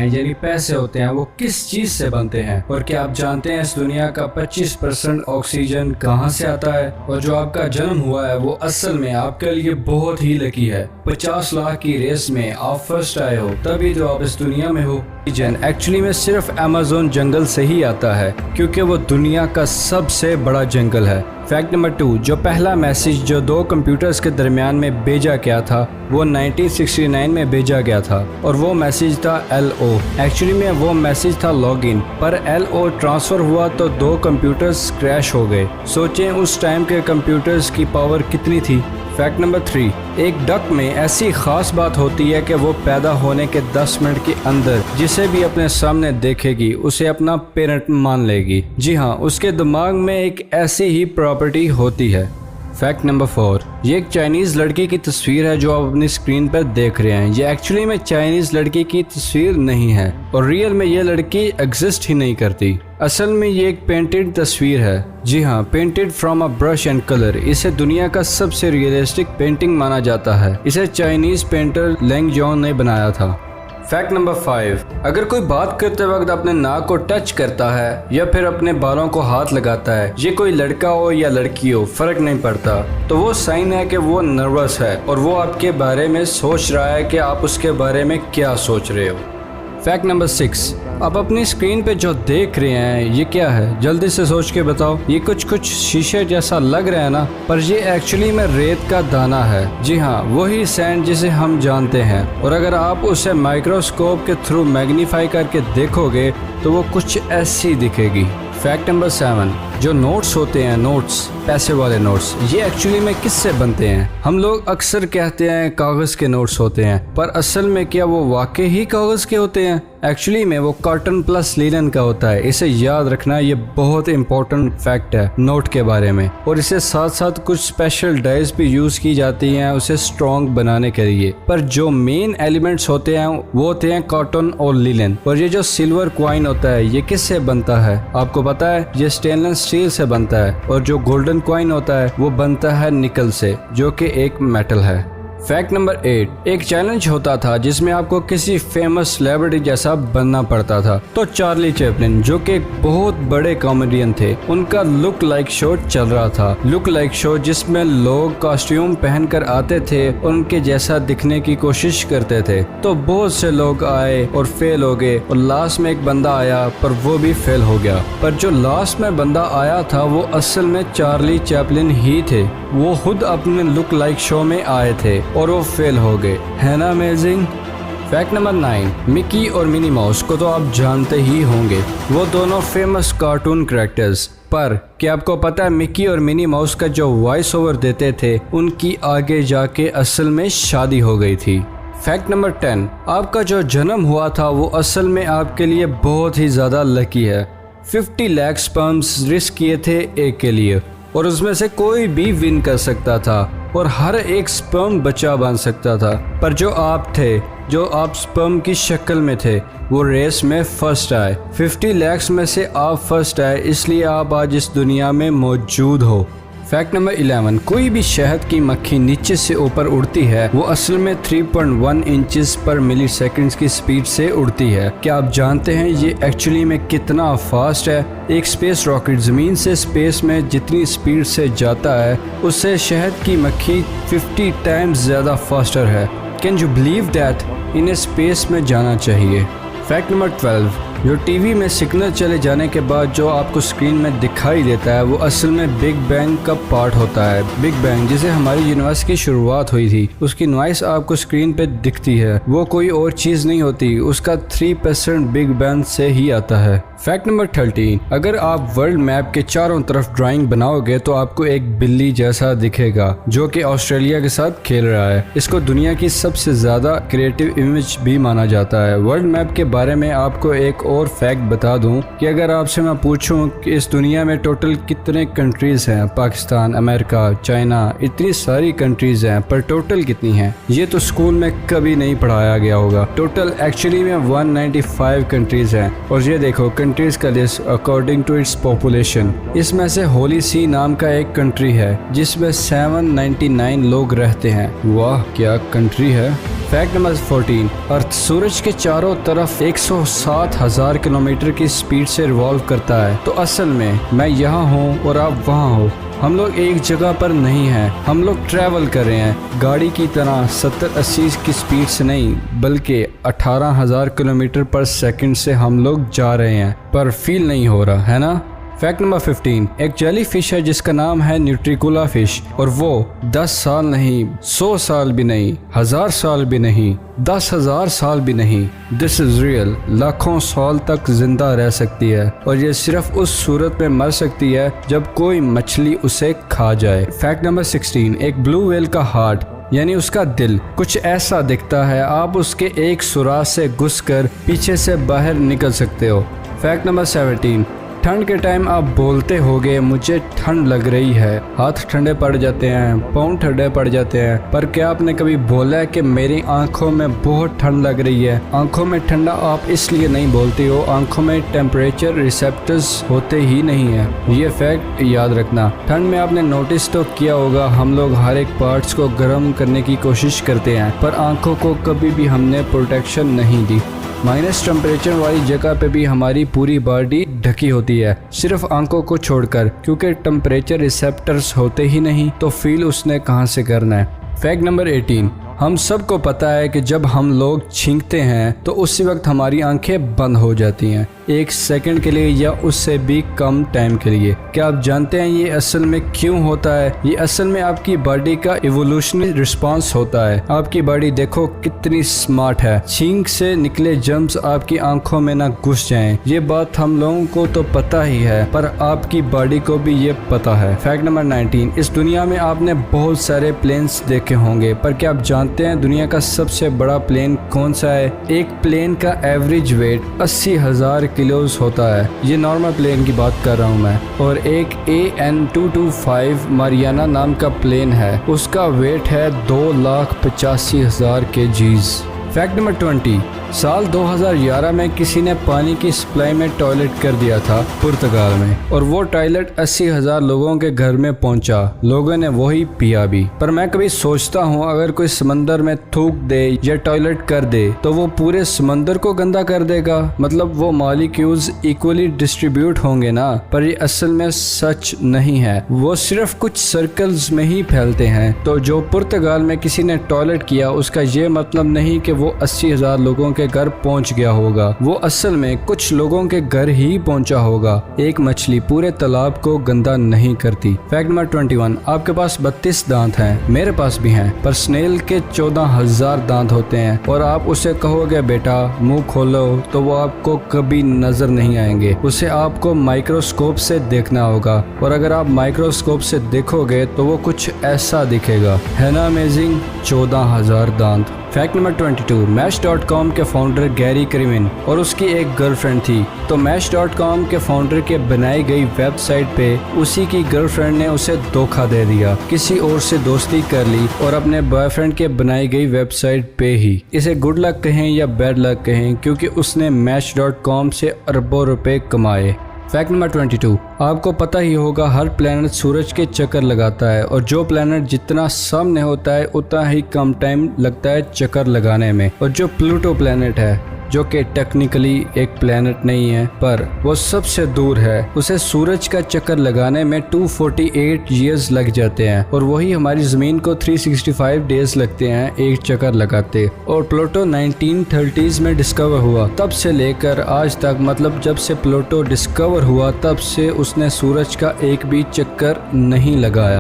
हैं यानी पैसे होते हैं वो किस चीज से बनते हैं? और क्या आप जानते हैं इस दुनिया का 25% ऑक्सीजन कहाँ से आता है? और जो आपका जन्म हुआ है वो असल में आपके लिए बहुत ही लकी है। 50 लाख की रेस में आप फर्स्ट आए हो, तभी तो आप इस दुनिया में हो। एक्चुअली में सिर्फ अमेज़न जंगल से ही आता है क्योंकि वो दुनिया का सबसे बड़ा जंगल है। फैक्ट नंबर 2, जो पहला मैसेज जो दो कंप्यूटर्स के दरमियान में भेजा गया था वो 1969 में भेजा गया था और वो मैसेज था LO। एक्चुअली में वो मैसेज था लॉगिन, पर LO ट्रांसफर हुआ तो दो कंप्यूटर्स क्रैश हो गए। सोचें उस टाइम के कंप्यूटर्स की पावर कितनी थी। फैक्ट नंबर 3, एक डक में ऐसी खास बात होती है कि वो पैदा होने के 10 मिनट के अंदर जिसे भी अपने सामने देखेगी उसे अपना पेरेंट मान लेगी। जी हाँ, उसके दिमाग में एक ऐसी ही प्रॉपर्टी होती है। फैक्ट नंबर 4, ये एक चाइनीज़ लड़की की तस्वीर है जो आप अपनी स्क्रीन पर देख रहे हैं। ये एक्चुअली में चाइनीज़ लड़की की तस्वीर नहीं है और रियल में ये लड़की एग्जिस्ट ही नहीं करती। असल में ये एक पेंटेड तस्वीर है। जी हाँ, painted from a brush and colour. इसे दुनिया का सबसे रियलिस्टिक पेंटिंग माना जाता है। इसे चाइनीज़ पेंटर लेंग जॉन ने बनाया था। फैक्ट नंबर 5, अगर कोई बात करते वक्त अपने नाक को टच करता है या फिर अपने बालों को हाथ लगाता है, ये कोई लड़का हो या लड़की हो फर्क नहीं पड़ता, तो वो साइन है कि वो नर्वस है और वो आपके बारे में सोच रहा है कि आप उसके बारे में क्या सोच रहे हो। फैक्ट नंबर 6, आप अपनी स्क्रीन पे जो देख रहे हैं ये क्या है? जल्दी से सोच के बताओ। ये कुछ शीशे जैसा लग रहा है ना, पर ये एक्चुअली में रेत का दाना है। जी हाँ, वही सैंड जिसे हम जानते हैं। और अगर आप उसे माइक्रोस्कोप के थ्रू मैग्नीफाई करके देखोगे तो वो कुछ ऐसी दिखेगी। फैक्ट नंबर 7, जो नोट्स होते हैं, नोट्स, पैसे वाले नोट्स, ये एक्चुअली में किससे बनते हैं? हम लोग अक्सर कहते हैं कागज़ के नोट्स होते हैं, पर असल में क्या वो वाकई ही कागज़ के होते हैं? एक्चुअली में वो कॉटन प्लस लिनन का होता है। इसे याद रखना, ये बहुत इंपॉर्टेंट फैक्ट है नोट के बारे में। और इसे साथ साथ कुछ स्पेशल डाइज भी यूज़ की जाती हैं उसे स्ट्रॉन्ग बनाने के लिए। पर जो मेन एलिमेंट्स होते हैं वो होते हैं कॉटन और लिनन। और ये जो सिल्वर क्वाइन होता है ये किससे बनता है? आपको पता है, ये स्टेनलेस स्टील से बनता है। और जो गोल्डन क्वाइन होता है वो बनता है निकल से, जो कि एक मेटल है। फैक्ट नंबर 8, एक चैलेंज होता था जिसमें आपको किसी फेमस सेलिब्रिटी जैसा बनना पड़ता था। तो चार्ली चैपलिन, जो कि एक बहुत बड़े कॉमेडियन थे, उनका लुक लाइक शो चल रहा था। लुक लाइक शो जिसमें लोग कॉस्ट्यूम पहनकर आते थे और उनके जैसा दिखने की कोशिश करते थे। तो बहुत से लोग आए और फेल हो गए और लास्ट में एक बंदा आया पर वो भी फेल हो गया। पर जो लास्ट में बंदा आया था वो असल में चार्ली चैपलिन ही थे। वो खुद अपने लुक लाइक शो में आए थे और वो फेल हो गए। है ना अमेजिंग? फैक्ट नंबर 9, मिकी और मिनी माउस को तो आप जानते ही होंगे। वो दोनों फेमस कार्टून कैरेक्टर्स। पर क्या आपको पता है मिकी और मिनी माउस का जो वॉइस ओवर देते थे उनकी आगे जाके असल में शादी हो गई थी। फैक्ट नंबर 10, आपका जो जन्म हुआ था वो असल में आपके लिए बहुत ही ज़्यादा लकी है। 50 लाख स्पर्म्स रिस्क किए थे एक के लिए और उसमें से कोई भी विन कर सकता था और हर एक स्पर्म बच्चा बन सकता था। पर जो आप थे, जो आप स्पर्म की शक्ल में थे, वो रेस में फर्स्ट आए। 50 लाख में से आप फर्स्ट आए, इसलिए आप आज इस दुनिया में मौजूद हो। फैक्ट नंबर 11, कोई भी शहद की मक्खी नीचे से ऊपर उड़ती है वो असल में 3.1 इंचेस पर मिली सेकेंड की स्पीड से उड़ती है। क्या आप जानते हैं ये एक्चुअली में कितना फास्ट है? एक स्पेस रॉकेट ज़मीन से स्पेस में जितनी स्पीड से जाता है उससे शहद की मक्खी 50 टाइम्स ज़्यादा फास्टर है। Can you believe that? इन्हें स्पेस में जाना चाहिए। फैक्ट नंबर 12, जो टीवी में सिग्नल चले जाने के बाद जो आपको स्क्रीन में दिखाई देता है वो असल में बिग बैंग का पार्ट होता है। बिग बैंग जिसे हमारी यूनिवर्स की शुरुआत हुई थी, उसकी नॉइस आपको स्क्रीन पे दिखती है, वो कोई और चीज़ नहीं होती, उसका 3% बिग बैंग से ही आता है। फैक्ट नंबर 13, अगर आप वर्ल्ड मैप के चारों तरफ ड्राइंग बनाओगे तो आपको एक बिल्ली जैसा दिखेगा जो कि ऑस्ट्रेलिया के साथ खेल रहा है। इसको दुनिया की सबसे ज़्यादा क्रिएटिव इमेज भी माना जाता है। वर्ल्ड मैप के बारे में आपको एक और फैक्ट बता दूं कि अगर आपसे मैं पूछूं कि इस दुनिया में टोटल कितने कंट्रीज हैं, पाकिस्तान, अमेरिका, चाइना, इतनी सारी कंट्रीज हैं, पर टोटल कितनी हैं ये तो स्कूल में कभी नहीं पढ़ाया गया होगा। टोटल एक्चुअली में 195 कंट्रीज हैं। और ये देखो कंट्रीज का list according to its population. इसमें से होली सी नाम का एक कंट्री है जिसमें 799 लोग रहते हैं। वाह क्या कंट्री है। फैक्ट नंबर 14, अर्थ सूरज के चारों तरफ 107,000 किलोमीटर की स्पीड से रिवॉल्व करता है। तो असल में मैं यहाँ हूँ और आप वहाँ हो। हम लोग एक जगह पर नहीं हैं, हम लोग ट्रैवल कर रहे हैं गाड़ी की तरह 70-80 की स्पीड से नहीं, बल्कि 18,000 किलोमीटर पर सेकंड से हम लोग जा रहे हैं, पर फील नहीं हो रहा है ना। फैक्ट नंबर 15, एक जेली फिश है जिसका नाम है न्यूट्रिकुला फिश, और वो 10 साल नहीं, 100 साल भी नहीं, 1000 साल भी नहीं, 10,000 साल भी नहीं, दिस इज रियल, लाखों साल तक जिंदा रह सकती है। और ये सिर्फ उस सूरत में मर सकती है जब कोई मछली उसे खा जाए। फैक्ट नंबर 16, एक ब्लू व्हेल का हार्ट यानी उसका दिल कुछ ऐसा दिखता है, आप उसके एक सुराख से घुसकर पीछे से बाहर निकल सकते हो। फैक्ट नंबर 17, ठंड के टाइम आप बोलते होगे मुझे ठंड लग रही है, हाथ ठंडे पड़ जाते हैं, पाँव ठंडे पड़ जाते हैं, पर क्या आपने कभी बोला है कि मेरी आंखों में बहुत ठंड लग रही है? आंखों में ठंडा आप इसलिए नहीं बोलते हो, आंखों में टेम्परेचर रिसेप्टर्स होते ही नहीं है। ये फैक्ट याद रखना। ठंड में आपने नोटिस तो किया होगा हम लोग हर एक पार्ट्स को गर्म करने की कोशिश करते हैं, पर आंखों को कभी भी हमने प्रोटेक्शन नहीं दी। माइनस टेम्परेचर वाली जगह पे भी हमारी पूरी बॉडी ढकी होती है, सिर्फ आंखों को छोड़कर, क्योंकि टेम्परेचर रिसेप्टर्स होते ही नहीं तो फील उसने कहां से करना है। फैक्ट नंबर 18, हम सबको पता है कि जब हम लोग छींकते हैं तो उसी वक्त हमारी आंखें बंद हो जाती हैं, 1 सेकंड के लिए या उससे भी कम टाइम के लिए। क्या आप जानते हैं ये असल में क्यों होता है? ये असल में आपकी बॉडी का इवोल्यूशनरी रिस्पांस होता है। आपकी बॉडी देखो कितनी स्मार्ट है, छींक से निकले जर्म्स आपकी आंखों में ना घुस जाएं। ये बात हम लोगों को तो पता ही है, पर आपकी बॉडी को भी ये पता है। फैक्ट नंबर 19, इस दुनिया में आपने बहुत सारे प्लेन्स देखे होंगे, पर क्या आप जानते हैं दुनिया का सबसे बड़ा प्लेन कौन सा है? एक प्लेन का एवरेज वेट 80,000 किलोज होता है। ये नॉर्मल प्लेन की बात कर रहा हूँ मैं। और एक AN225 मारियाना नाम का प्लेन है, उसका वेट है 2,85,000 kgs। फैक्ट नंबर 20, साल 2011 में किसी ने पानी की सप्लाई में टॉयलेट कर दिया था पुर्तगाल में, और वो टॉयलेट 80,000 लोगों के घर में पहुंचा, लोगों ने वही पिया भी। पर मैं कभी सोचता हूँ अगर कोई समंदर में थूक दे या टॉयलेट कर दे तो वो पूरे समंदर को गंदा कर देगा, मतलब वो मॉलिक्यूल्स इक्वली डिस्ट्रीब्यूट होंगे ना। पर ये असल में सच नहीं है, वो सिर्फ कुछ सर्कल्स में ही फैलते हैं। तो जो पुर्तगाल में किसी ने टॉयलेट किया उसका ये मतलब नहीं कि वो 80,000 लोगों के घर पहुंच गया होगा, वो असल में कुछ लोगों के घर ही पहुंचा होगा। एक मछली पूरे तालाब को गंदा नहीं करती। फैक्ट नंबर 21, आपके पास 32 दांत हैं, मेरे पास भी हैं, पर स्नेल के 14,000 दांत होते हैं, और आप उसे कहोगे बेटा मुंह खोलो तो वो आपको कभी नजर नहीं आएंगे, उसे आपको माइक्रोस्कोप से देखना होगा, और अगर आप माइक्रोस्कोप से देखोगे तो वो कुछ ऐसा दिखेगा। है ना अमेजिंग? 14,000 दांत। फैक्ट नंबर 22, मैच.com के फाउंडर गैरी क्रिमिन और उसकी एक गर्लफ्रेंड थी। तो मैच.com के फाउंडर के बनाई गई वेबसाइट पे उसी की गर्लफ्रेंड ने उसे धोखा दे दिया, किसी और से दोस्ती कर ली और अपने बॉयफ्रेंड के बनाई गई वेबसाइट पे ही। इसे गुड लक कहें या बैड लक कहें, क्योंकि उसने मैच.com से अरबों रुपए कमाए। फैक्ट नंबर 22, आपको पता ही होगा हर प्लेनेट सूरज के चक्कर लगाता है, और जो प्लेनेट जितना सामने होता है उतना ही कम टाइम लगता है चक्कर लगाने में। और जो प्लूटो प्लेनेट है, जो कि टेक्निकली एक प्लेनेट नहीं है पर वो सबसे दूर है, उसे सूरज का चक्कर लगाने में 248 ईयर्स लग जाते हैं, और वही हमारी जमीन को 365 डेज लगते हैं एक चक्कर लगाते। और प्लूटो 1930s में डिस्कवर हुआ, तब से लेकर आज तक, मतलब जब से प्लूटो डिस्कवर हुआ तब से उसने सूरज का एक भी चक्कर नहीं लगाया।